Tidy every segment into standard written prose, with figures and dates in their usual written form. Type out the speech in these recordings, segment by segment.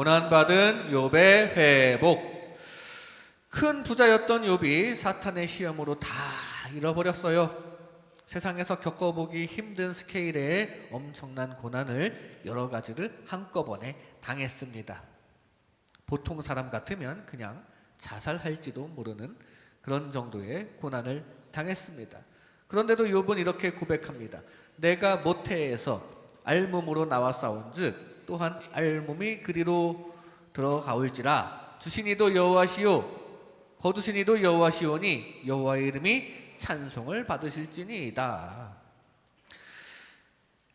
고난받은 욥의 회복. 큰 부자였던 욥이 사탄의 시험으로 다 잃어버렸어요. 세상에서 겪어보기 힘든 스케일의 엄청난 고난을 여러 가지를 한꺼번에 당했습니다. 보통 사람 같으면 그냥 자살할지도 모르는 그런 정도의 고난을 당했습니다. 그런데도 욥은 이렇게 고백합니다. 내가 모태에서 알몸으로 나와 싸운즉 또한 알몸이 그리로 들어가올지라. 주시니도 여호와시요 거두시니도 여호와시오니 여호와의 이름이 찬송을 받으실지니이다.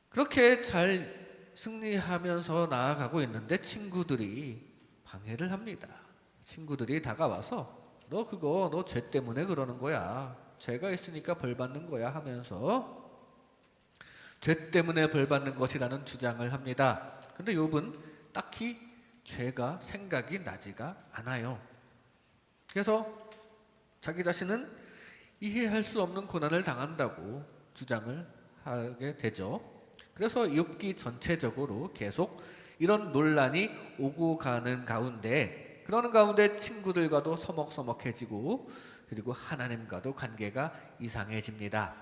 그렇게 잘 승리하면서 나아가고 있는데 친구들이 방해를 합니다. 친구들이 다가와서 너 죄 때문에 그러는 거야. 죄가 있으니까 벌 받는 거야 하면서 죄 때문에 벌 받는 것이라는 주장을 합니다. 근데 욥은 딱히 죄가 생각이 나지가 않아요. 그래서 자기 자신은 이해할 수 없는 고난을 당한다고 주장을 하게 되죠. 그래서 욥기 전체적으로 계속 이런 논란이 오고 가는 가운데, 그러는 가운데 친구들과도 서먹서먹해지고 그리고 하나님과도 관계가 이상해집니다.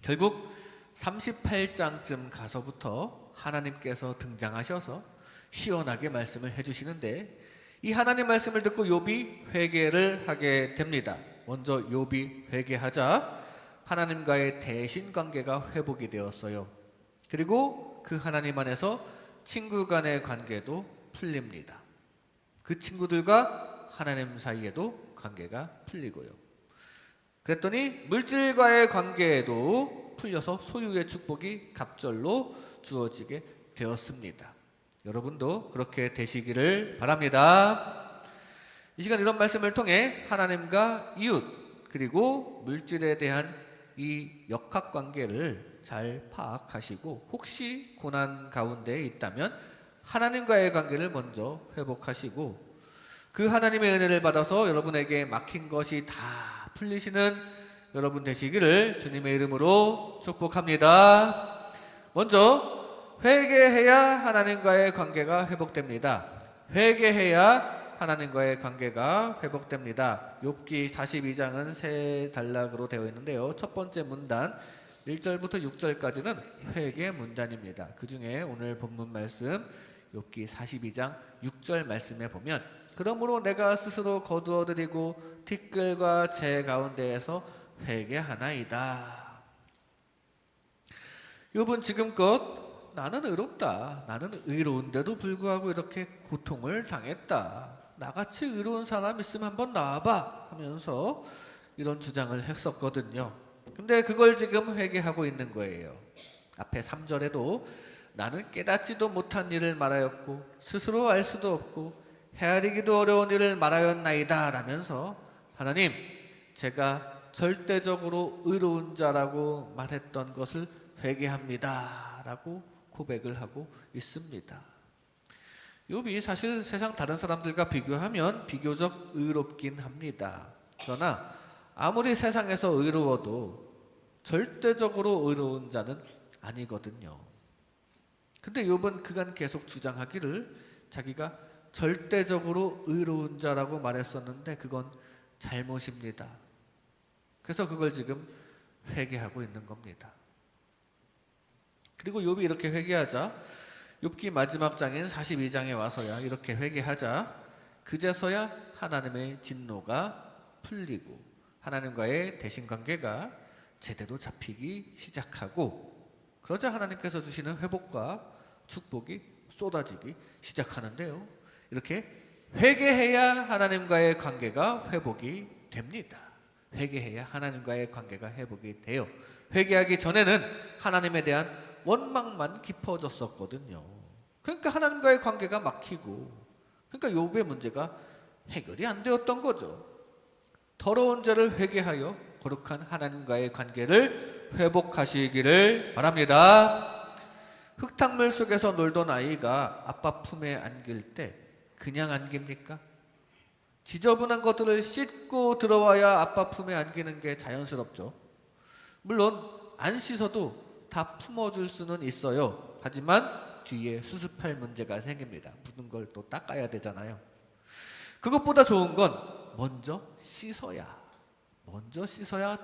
결국 38장쯤 가서부터 하나님께서 등장하셔서 시원하게 말씀을 해주시는데, 이 하나님 말씀을 듣고 욥이 회개를 하게 됩니다. 먼저 욥이 회개하자 하나님과의 대신 관계가 회복이 되었어요. 그리고 그 하나님 안에서 친구 간의 관계도 풀립니다. 그 친구들과 하나님 사이에도 관계가 풀리고요. 그랬더니 물질과의 관계에도 풀려서 소유의 축복이 갑절로 주어지게 되었습니다. 여러분도 그렇게 되시기를 바랍니다. 이 시간 이런 말씀을 통해 하나님과 이웃 그리고 물질에 대한 이 역학관계를 잘 파악하시고, 혹시 고난 가운데 있다면 하나님과의 관계를 먼저 회복하시고, 그 하나님의 은혜를 받아서 여러분에게 막힌 것이 다 풀리시는 여러분 되시기를 주님의 이름으로 축복합니다. 먼저 회개해야 하나님과의 관계가 회복됩니다. 회개해야 하나님과의 관계가 회복됩니다. 욥기 42장은 세 단락으로 되어 있는데요. 첫 번째 문단 1절부터 6절까지는 회개 문단입니다. 그 중에 오늘 본문 말씀 욥기 42장 6절 말씀에 보면, 그러므로 내가 스스로 거두어드리고 티끌과 재 가운데에서 회개하나이다. 욥은 지금껏 나는 의롭다, 나는 의로운데도 불구하고 이렇게 고통을 당했다, 나같이 의로운 사람 있으면 한번 나와봐 하면서 이런 주장을 했었거든요. 근데 그걸 지금 회개하고 있는 거예요. 앞에 3절에도 나는 깨닫지도 못한 일을 말하였고 스스로 알 수도 없고 헤아리기도 어려운 일을 말하였나이다 라면서, 하나님, 제가 절대적으로 의로운 자라고 말했던 것을 회개합니다 라고 고백을 하고 있습니다. 욥이 사실 세상 다른 사람들과 비교하면 비교적 의롭긴 합니다. 그러나 아무리 세상에서 의로워도 절대적으로 의로운 자는 아니거든요. 근데 욥은 그간 계속 주장하기를 자기가 절대적으로 의로운 자라고 말했었는데 그건 잘못입니다. 그래서 그걸 지금 회개하고 있는 겁니다. 그리고 욥이 이렇게 회개하자 욥기 마지막 장인 42장에 와서야 이렇게 회개하자 그제서야 하나님의 진노가 풀리고 하나님과의 대신관계가 제대로 잡히기 시작하고, 그러자 하나님께서 주시는 회복과 축복이 쏟아지기 시작하는데요. 이렇게 회개해야 하나님과의 관계가 회복이 됩니다. 회개해야 하나님과의 관계가 회복이 돼요. 회개하기 전에는 하나님에 대한 원망만 깊어졌었거든요. 그러니까 하나님과의 관계가 막히고, 그러니까 욥의 문제가 해결이 안 되었던 거죠. 더러운 죄를 회개하여 거룩한 하나님과의 관계를 회복하시기를 바랍니다. 흙탕물 속에서 놀던 아이가 아빠 품에 안길 때 그냥 안깁니까? 지저분한 것들을 씻고 들어와야 아빠 품에 안기는 게 자연스럽죠. 물론 안 씻어도 다 품어줄 수는 있어요. 하지만 뒤에 수습할 문제가 생깁니다. 묻은 걸 또 닦아야 되잖아요. 그것보다 좋은 건 먼저 씻어야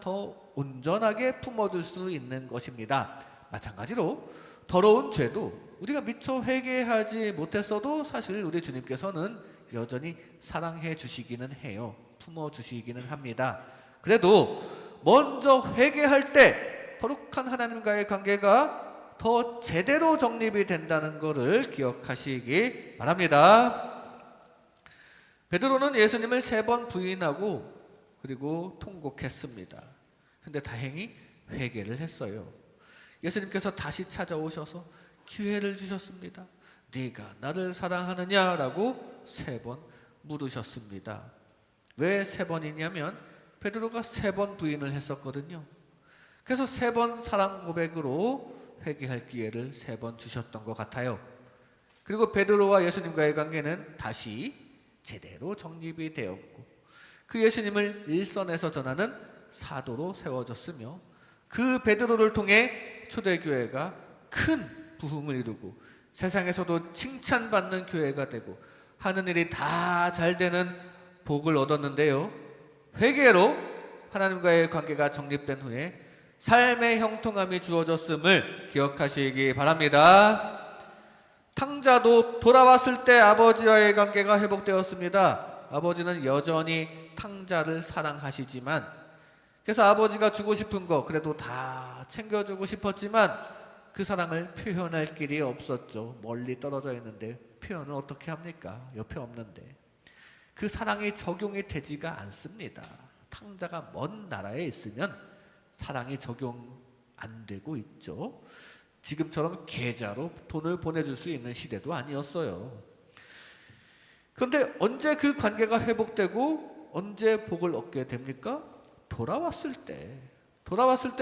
더 온전하게 품어줄 수 있는 것입니다. 마찬가지로 더러운 죄도 우리가 미처 회개하지 못했어도 사실 우리 주님께서는 여전히 사랑해 주시기는 해요. 품어 주시기는 합니다. 그래도 먼저 회개할 때 거룩한 하나님과의 관계가 더 제대로 정립이 된다는 것을 기억하시기 바랍니다. 베드로는 예수님을 3번 부인하고 그리고 통곡했습니다. 근데 다행히 회개를 했어요. 예수님께서 다시 찾아오셔서 기회를 주셨습니다. 네가 나를 사랑하느냐라고 3번 물으셨습니다. 왜 3번이냐면 베드로가 3번 부인을 했었거든요. 그래서 3번 사랑 고백으로 회개할 기회를 3번 주셨던 것 같아요. 그리고 베드로와 예수님과의 관계는 다시 제대로 정립이 되었고 그 예수님을 일선에서 전하는 사도로 세워졌으며 그 베드로를 통해 초대교회가 큰 부흥을 이루고 세상에서도 칭찬받는 교회가 되고 하는 일이 다 잘 되는 복을 얻었는데요. 회개로 하나님과의 관계가 정립된 후에 삶의 형통함이 주어졌음을 기억하시기 바랍니다. 탕자도 돌아왔을 때 아버지와의 관계가 회복되었습니다. 아버지는 여전히 탕자를 사랑하시지만 그래서 아버지가 주고 싶은 거 그래도 다 챙겨주고 싶었지만 그 사랑을 표현할 길이 없었죠. 멀리 떨어져 있는데 표현을 어떻게 합니까? 옆에 없는데. 그 사랑이 적용이 되지가 않습니다. 탕자가 먼 나라에 있으면 사랑이 적용 안 되고 있죠. 지금처럼 계좌로 돈을 보내줄 수 있는 시대도 아니었어요. 그런데 언제 그 관계가 회복되고 언제 복을 얻게 됩니까? 돌아왔을 때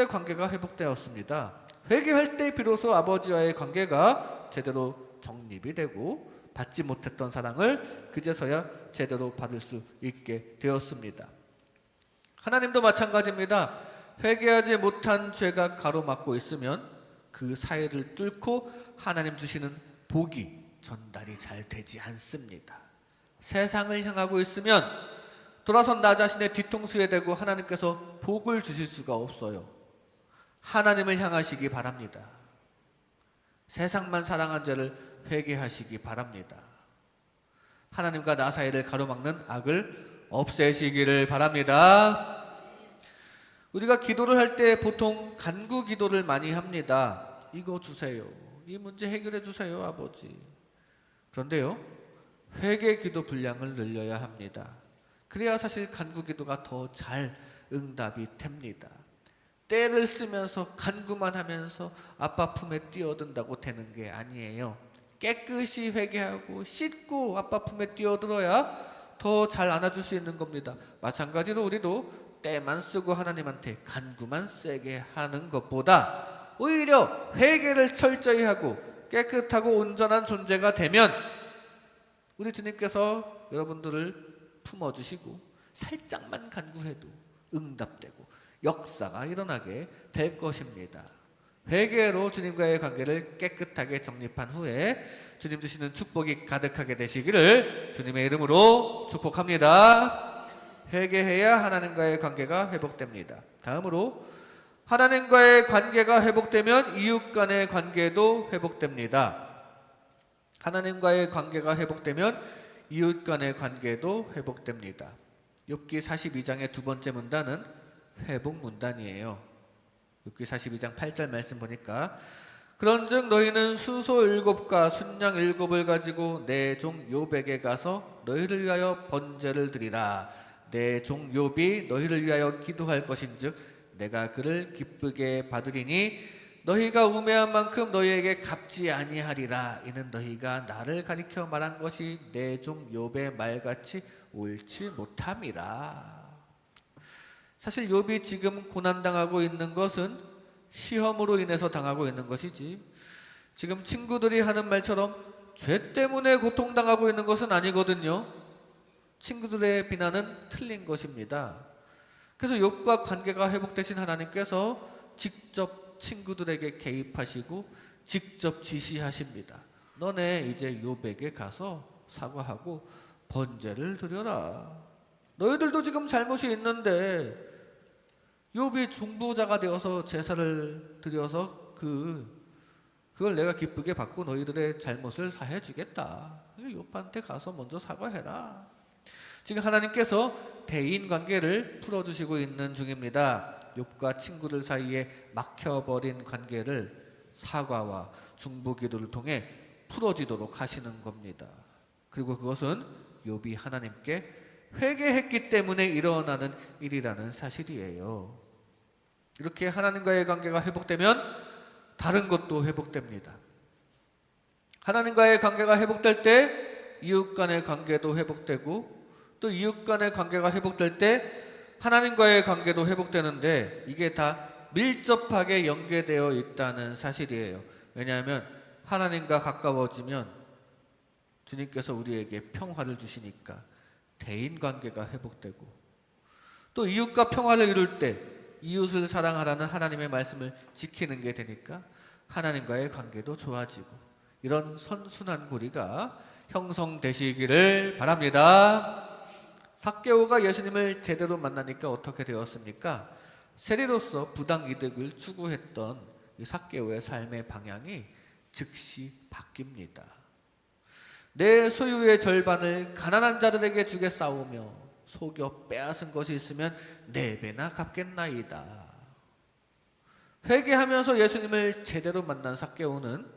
관계가 회복되었습니다. 회개할 때 비로소 아버지와의 관계가 제대로 정립이 되고 받지 못했던 사랑을 그제서야 제대로 받을 수 있게 되었습니다. 하나님도 마찬가지입니다. 회개하지 못한 죄가 가로막고 있으면 그 사이를 뚫고 하나님 주시는 복이 전달이 잘 되지 않습니다. 세상을 향하고 있으면 돌아선 나 자신의 뒤통수에 대고 하나님께서 복을 주실 수가 없어요. 하나님을 향하시기 바랍니다. 세상만 사랑한 죄를 회개하시기 바랍니다. 하나님과 나 사이를 가로막는 악을 없애시기를 바랍니다. 우리가 기도를 할 때 보통 간구 기도를 많이 합니다. 이거 주세요. 이 문제 해결해 주세요, 아버지. 그런데요, 회개 기도 분량을 늘려야 합니다. 그래야 사실 간구 기도가 더 잘 응답이 됩니다. 때를 쓰면서 간구만 하면서 아빠 품에 뛰어든다고 되는 게 아니에요. 깨끗이 회개하고 씻고 아빠 품에 뛰어들어야 더 잘 안아줄 수 있는 겁니다. 마찬가지로 우리도 때만 쓰고 하나님한테 간구만 세게 하는 것보다 오히려 회개를 철저히 하고 깨끗하고 온전한 존재가 되면 우리 주님께서 여러분들을 품어주시고 살짝만 간구해도 응답되고 역사가 일어나게 될 것입니다. 회개로 주님과의 관계를 깨끗하게 정립한 후에 주님 주시는 축복이 가득하게 되시기를 주님의 이름으로 축복합니다. 회개해야 하나님과의 관계가 회복됩니다. 다음으로 하나님과의 관계가 회복되면 이웃 간의 관계도 회복됩니다. 하나님과의 관계가 회복되면 이웃 간의 관계도 회복됩니다. 욥기 42장의 두 번째 문단은 회복 문단이에요. 욥기 42장 8절 말씀 보니까 그런즉 너희는 수소 7과 순양 7을 가지고 내 종 욥에게 가서 너희를 위하여 번제를 드리라. 내 종 욥이 너희를 위하여 기도할 것인즉 내가 그를 기쁘게 받으리니 너희가 우매한 만큼 너희에게 갚지 아니하리라. 이는 너희가 나를 가리켜 말한 것이 내 종 욥의 말같이 옳지 못함이라. 사실 욥이 지금 고난당하고 있는 것은 시험으로 인해서 당하고 있는 것이지 지금 친구들이 하는 말처럼 죄 때문에 고통당하고 있는 것은 아니거든요. 친구들의 비난은 틀린 것입니다. 그래서 욥과 관계가 회복되신 하나님께서 직접 친구들에게 개입하시고 직접 지시하십니다. 너네 이제 욥에게 가서 사과하고 번제를 드려라. 너희들도 지금 잘못이 있는데 욥이 중보자가 되어서 제사를 드려서 그걸 내가 기쁘게 받고 너희들의 잘못을 사해 주겠다. 욥한테 가서 먼저 사과해라. 지금 하나님께서 대인 관계를 풀어주시고 있는 중입니다. 욥과 친구들 사이에 막혀버린 관계를 사과와 중보기도를 통해 풀어지도록 하시는 겁니다. 그리고 그것은 욥이 하나님께 회개했기 때문에 일어나는 일이라는 사실이에요. 이렇게 하나님과의 관계가 회복되면 다른 것도 회복됩니다. 하나님과의 관계가 회복될 때 이웃 간의 관계도 회복되고, 또 이웃 간의 관계가 회복될 때 하나님과의 관계도 회복되는데, 이게 다 밀접하게 연계되어 있다는 사실이에요. 왜냐하면 하나님과 가까워지면 주님께서 우리에게 평화를 주시니까 대인관계가 회복되고, 또 이웃과 평화를 이룰 때 이웃을 사랑하라는 하나님의 말씀을 지키는 게 되니까 하나님과의 관계도 좋아지고, 이런 선순환 고리가 형성되시기를 바랍니다. 삭개오가 예수님을 제대로 만나니까 어떻게 되었습니까? 세리로서 부당 이득을 추구했던 이 삭개오의 삶의 방향이 즉시 바뀝니다. 내 소유의 절반을 가난한 자들에게 주겠사오며 속여 빼앗은 것이 있으면 4배나 갚겠나이다. 회개하면서 예수님을 제대로 만난 삭개오는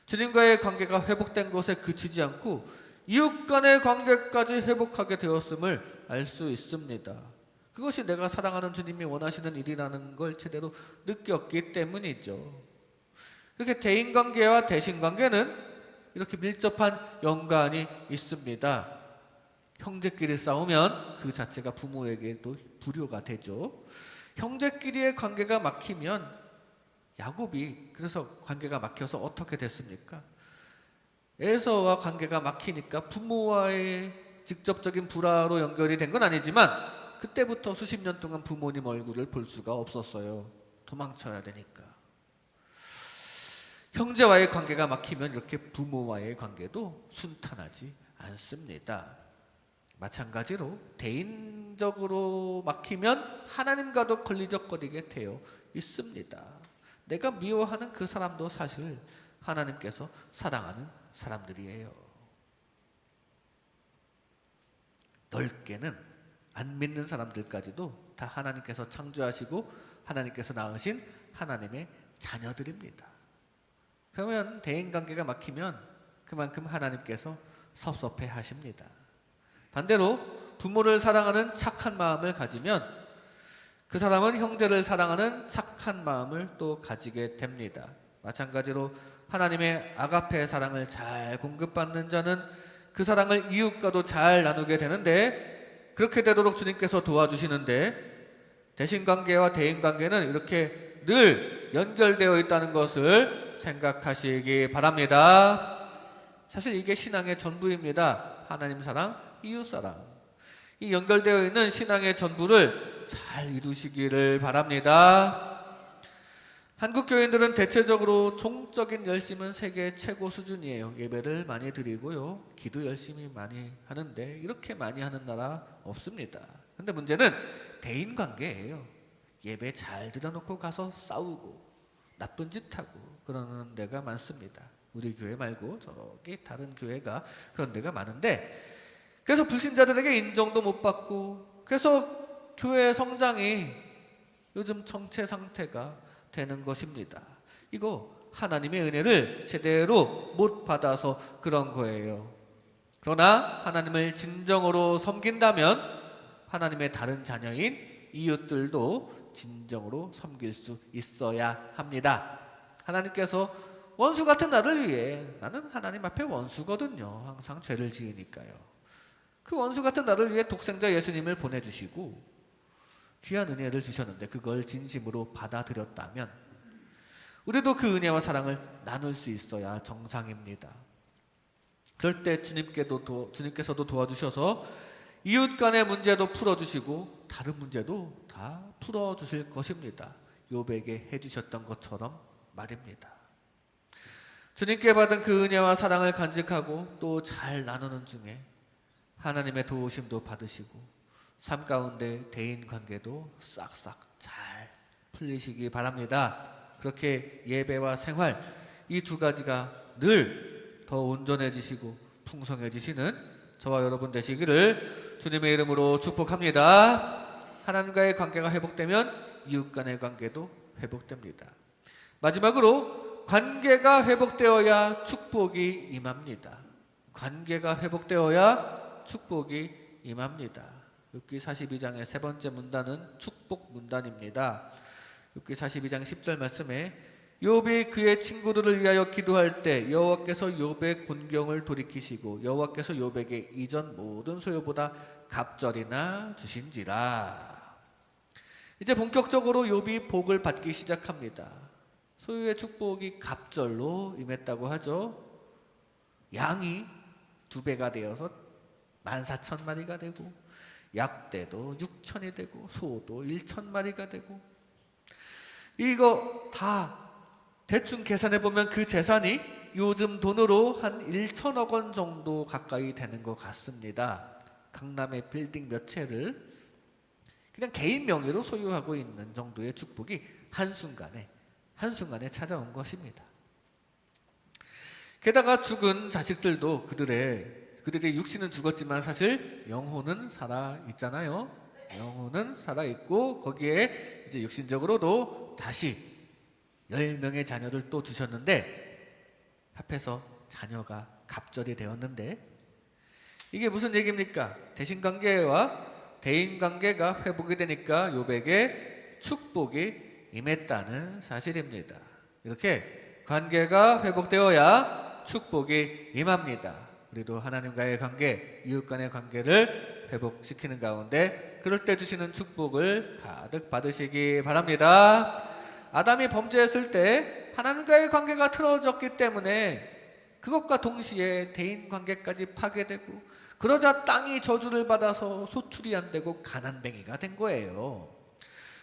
주님과의 관계가 회복된 것에 그치지 않고 이웃 간의 관계까지 회복하게 되었음을 알 수 있습니다. 그것이 내가 사랑하는 주님이 원하시는 일이라는 걸 제대로 느꼈기 때문이죠. 이렇게 대인관계와 대신관계는 이렇게 밀접한 연관이 있습니다. 형제끼리 싸우면 그 자체가 부모에게도 불효가 되죠. 형제끼리의 관계가 막히면, 야곱이 그래서 관계가 막혀서 어떻게 됐습니까? 에서와 관계가 막히니까 부모와의 직접적인 불화로 연결이 된 건 아니지만 그때부터 수십 년 동안 부모님 얼굴을 볼 수가 없었어요. 도망쳐야 되니까. 형제와의 관계가 막히면 이렇게 부모와의 관계도 순탄하지 않습니다. 마찬가지로 대인적으로 막히면 하나님과도 걸리적거리게 되어 있습니다. 내가 미워하는 그 사람도 사실 하나님께서 사랑하는 사람들이에요. 넓게는 안 믿는 사람들까지도 다 하나님께서 창조하시고 하나님께서 낳으신 하나님의 자녀들입니다. 그러면 대인관계가 막히면 그만큼 하나님께서 섭섭해 하십니다. 반대로 부모를 사랑하는 착한 마음을 가지면 그 사람은 형제를 사랑하는 착한 마음을 또 가지게 됩니다. 마찬가지로 하나님의 아가페 사랑을 잘 공급받는 자는 그 사랑을 이웃과도 잘 나누게 되는데, 그렇게 되도록 주님께서 도와주시는데, 대신관계와 대인관계는 이렇게 늘 연결되어 있다는 것을 생각하시기 바랍니다. 사실 이게 신앙의 전부입니다. 하나님 사랑, 이웃 사랑. 이 연결되어 있는 신앙의 전부를 잘 이루시기를 바랍니다. 한국 교인들은 대체적으로 종적인 열심은 세계 최고 수준이에요. 예배를 많이 드리고요, 기도 열심히 많이 하는데 이렇게 많이 하는 나라 없습니다. 근데 문제는 대인관계예요. 예배 잘 드려놓고 가서 싸우고 나쁜 짓 하고 그러는 데가 많습니다. 우리 교회 말고 저기 다른 교회가 그런 데가 많은데, 그래서 불신자들에게 인정도 못 받고, 그래서 교회 성장이 요즘 정체 상태가 되는 것입니다. 이거 하나님의 은혜를 제대로 못 받아서 그런 거예요. 그러나 하나님을 진정으로 섬긴다면 하나님의 다른 자녀인 이웃들도 진정으로 섬길 수 있어야 합니다. 하나님께서 원수 같은 나를 위해, 나는 하나님 앞에 원수거든요. 항상 죄를 지으니까요. 그 원수 같은 나를 위해 독생자 예수님을 보내주시고 귀한 은혜를 주셨는데 그걸 진심으로 받아들였다면 우리도 그 은혜와 사랑을 나눌 수 있어야 정상입니다. 그럴 때 주님께서도 도와주셔서 이웃 간의 문제도 풀어주시고 다른 문제도 다 풀어주실 것입니다. 욥에게 해주셨던 것처럼 말입니다. 주님께 받은 그 은혜와 사랑을 간직하고 또 잘 나누는 중에 하나님의 도우심도 받으시고 삶 가운데 대인관계도 싹싹 잘 풀리시기 바랍니다. 그렇게 예배와 생활 이 두 가지가 늘 더 온전해지시고 풍성해지시는 저와 여러분 되시기를 주님의 이름으로 축복합니다. 하나님과의 관계가 회복되면 이웃 간의 관계도 회복됩니다. 마지막으로 관계가 회복되어야 축복이 임합니다. 관계가 회복되어야 축복이 임합니다. 욥기 42장의 세 번째 문단은 축복 문단입니다. 욥기 42장 10절 말씀에 욥이 그의 친구들을 위하여 기도할 때 여호와께서 욥의 곤경을 돌이키시고 여호와께서 욥에게 이전 모든 소유보다 갑절이나 주신지라. 이제 본격적으로 욥이 복을 받기 시작합니다. 소유의 축복이 갑절로 임했다고 하죠. 양이 2배가 되어서 14,000마리가 되고 약대도 6,000이 되고 소도 1,000마리가 되고 이거 다 대충 계산해 보면 그 재산이 요즘 돈으로 한 1천억 원 정도 가까이 되는 것 같습니다. 강남의 빌딩 몇 채를 그냥 개인 명의로 소유하고 있는 정도의 축복이 한순간에 찾아온 것입니다. 게다가 죽은 자식들도 그들의 육신은 죽었지만 사실 영혼은 살아 있잖아요. 영혼은 살아 있고 거기에 이제 육신적으로도 다시 10명의 자녀를 또 주셨는데 합해서 자녀가 갑절이 되었는데 이게 무슨 얘기입니까? 대신관계와 대인관계가 회복이 되니까 욥에게 축복이 임했다는 사실입니다. 이렇게 관계가 회복되어야 축복이 임합니다. 우리도 하나님과의 관계, 이웃 간의 관계를 회복시키는 가운데 그럴 때 주시는 축복을 가득 받으시기 바랍니다. 아담이 범죄했을 때 하나님과의 관계가 틀어졌기 때문에 그것과 동시에 대인관계까지 파괴되고 그러자 땅이 저주를 받아서 소출이 안 되고 가난뱅이가 된 거예요.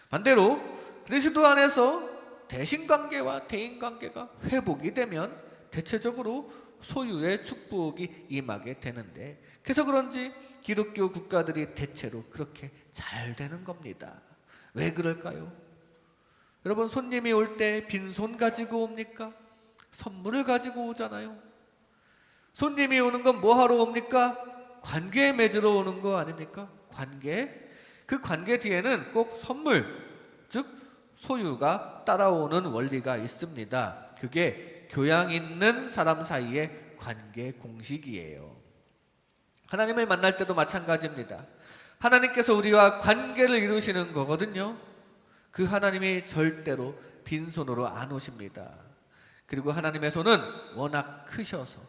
반대로 그리스도 안에서 대신관계와 대인관계가 회복이 되면 대체적으로 소유의 축복이 임하게 되는데 그래서 그런지 기독교 국가들이 대체로 그렇게 잘 되는 겁니다. 왜 그럴까요? 여러분 손님이 올 때 빈손 가지고 옵니까? 선물을 가지고 오잖아요. 손님이 오는 건 뭐 하러 옵니까? 관계 맺으러 오는 거 아닙니까? 관계. 그 관계 뒤에는 꼭 선물, 즉 소유가 따라오는 원리가 있습니다. 그게 교양 있는 사람 사이의 관계 공식이에요. 하나님을 만날 때도 마찬가지입니다. 하나님께서 우리와 관계를 이루시는 거거든요. 그 하나님이 절대로 빈손으로 안 오십니다. 그리고 하나님의 손은 워낙 크셔서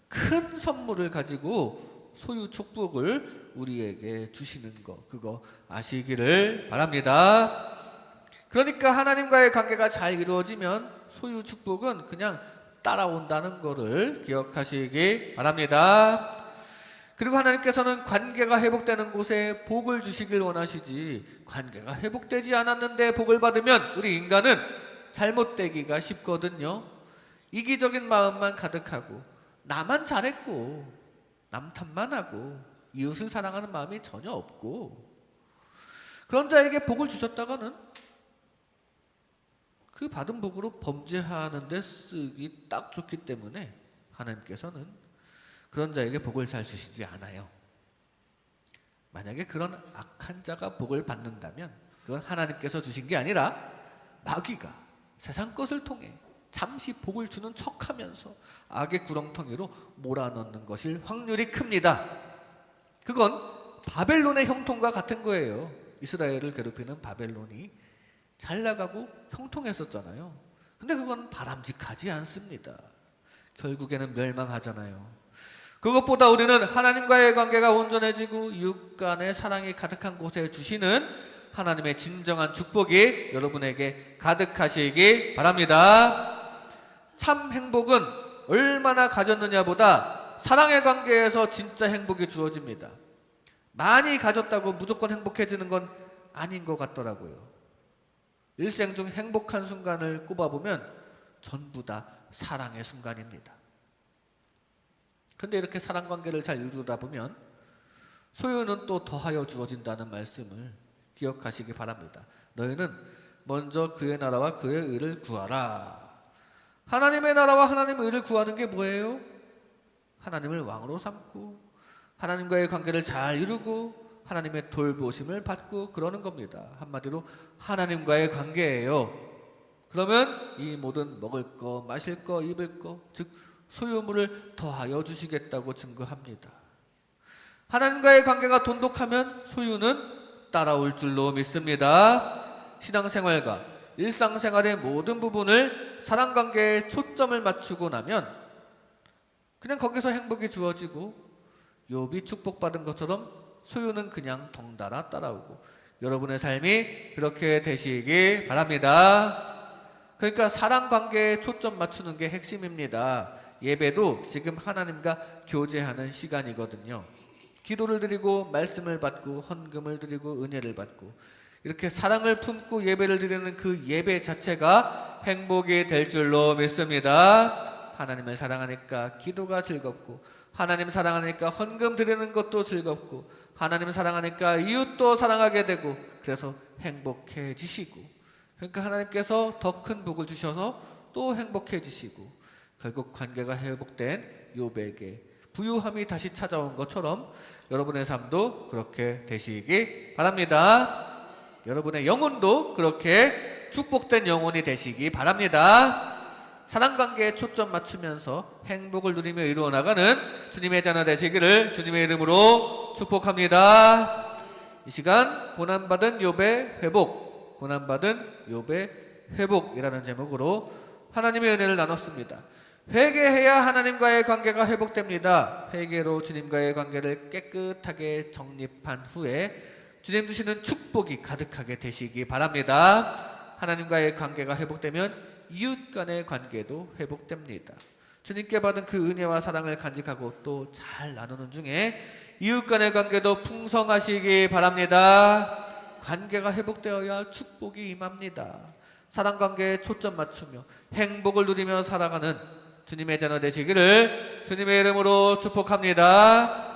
큰 선물을 가지고 소유 축복을 우리에게 주시는 거 그거 아시기를 바랍니다. 그러니까 하나님과의 관계가 잘 이루어지면 소유 축복은 그냥 따라온다는 거를 기억하시기 바랍니다. 그리고 하나님께서는 관계가 회복되는 곳에 복을 주시길 원하시지 관계가 회복되지 않았는데 복을 받으면 우리 인간은 잘못되기가 쉽거든요. 이기적인 마음만 가득하고 나만 잘했고 남 탓만 하고 이웃을 사랑하는 마음이 전혀 없고 그런 자에게 복을 주셨다가는 그 받은 복으로 범죄하는 데 쓰기 딱 좋기 때문에 하나님께서는 그런 자에게 복을 잘 주시지 않아요. 만약에 그런 악한 자가 복을 받는다면 그건 하나님께서 주신 게 아니라 마귀가 세상 것을 통해 잠시 복을 주는 척하면서 악의 구렁텅이로 몰아넣는 것일 확률이 큽니다. 그건 바벨론의 형통과 같은 거예요. 이스라엘을 괴롭히는 바벨론이 잘 나가고 형통했었잖아요. 근데 그건 바람직하지 않습니다. 결국에는 멸망하잖아요. 그것보다 우리는 하나님과의 관계가 온전해지고 이웃 간의 사랑이 가득한 곳에 주시는 하나님의 진정한 축복이 여러분에게 가득하시기 바랍니다. 참 행복은 얼마나 가졌느냐보다 사랑의 관계에서 진짜 행복이 주어집니다. 많이 가졌다고 무조건 행복해지는 건 아닌 것 같더라고요. 일생 중 행복한 순간을 꼽아보면 전부 다 사랑의 순간입니다. 근데 이렇게 사랑 관계를 잘 이루다 보면 소유는 또 더하여 주어진다는 말씀을 기억하시기 바랍니다. 너희는 먼저 그의 나라와 그의 의를 구하라. 하나님의 나라와 하나님의 의를 구하는 게 뭐예요? 하나님을 왕으로 삼고 하나님과의 관계를 잘 이루고 하나님의 돌보심을 받고 그러는 겁니다. 한마디로 하나님과의 관계예요. 그러면 이 모든 먹을 거, 마실 거, 입을 거, 즉 소유물을 더하여 주시겠다고 증거합니다. 하나님과의 관계가 돈독하면 소유는 따라올 줄로 믿습니다. 신앙생활과 일상생활의 모든 부분을 사랑관계에 초점을 맞추고 나면 그냥 거기서 행복이 주어지고 욥이 축복받은 것처럼 소유는 그냥 덩달아 따라오고 여러분의 삶이 그렇게 되시기 바랍니다. 그러니까 사랑관계에 초점 맞추는 게 핵심입니다. 예배도 지금 하나님과 교제하는 시간이거든요. 기도를 드리고 말씀을 받고 헌금을 드리고 은혜를 받고 이렇게 사랑을 품고 예배를 드리는 그 예배 자체가 행복이 될 줄로 믿습니다. 하나님을 사랑하니까 기도가 즐겁고 하나님 사랑하니까 헌금 드리는 것도 즐겁고 하나님을 사랑하니까 이웃도 사랑하게 되고 그래서 행복해지시고 그러니까 하나님께서 더 큰 복을 주셔서 또 행복해지시고 결국 관계가 회복된 욥에게 부유함이 다시 찾아온 것처럼 여러분의 삶도 그렇게 되시기 바랍니다. 여러분의 영혼도 그렇게 축복된 영혼이 되시기 바랍니다. 사랑관계에 초점 맞추면서 행복을 누리며 이루어나가는 주님의 자녀 되시기를 주님의 이름으로 축복합니다. 이 시간 고난받은 욥의 회복, 고난받은 욥의 회복이라는 제목으로 하나님의 은혜를 나눴습니다. 회개해야 하나님과의 관계가 회복됩니다. 회개로 주님과의 관계를 깨끗하게 정립한 후에 주님 주시는 축복이 가득하게 되시기 바랍니다. 하나님과의 관계가 회복되면 이웃 간의 관계도 회복됩니다. 주님께 받은 그 은혜와 사랑을 간직하고 또 잘 나누는 중에 이웃 간의 관계도 풍성하시기 바랍니다. 관계가 회복되어야 축복이 임합니다. 사랑관계에 초점 맞추며 행복을 누리며 살아가는 주님의 자녀 되시기를 주님의 이름으로 축복합니다.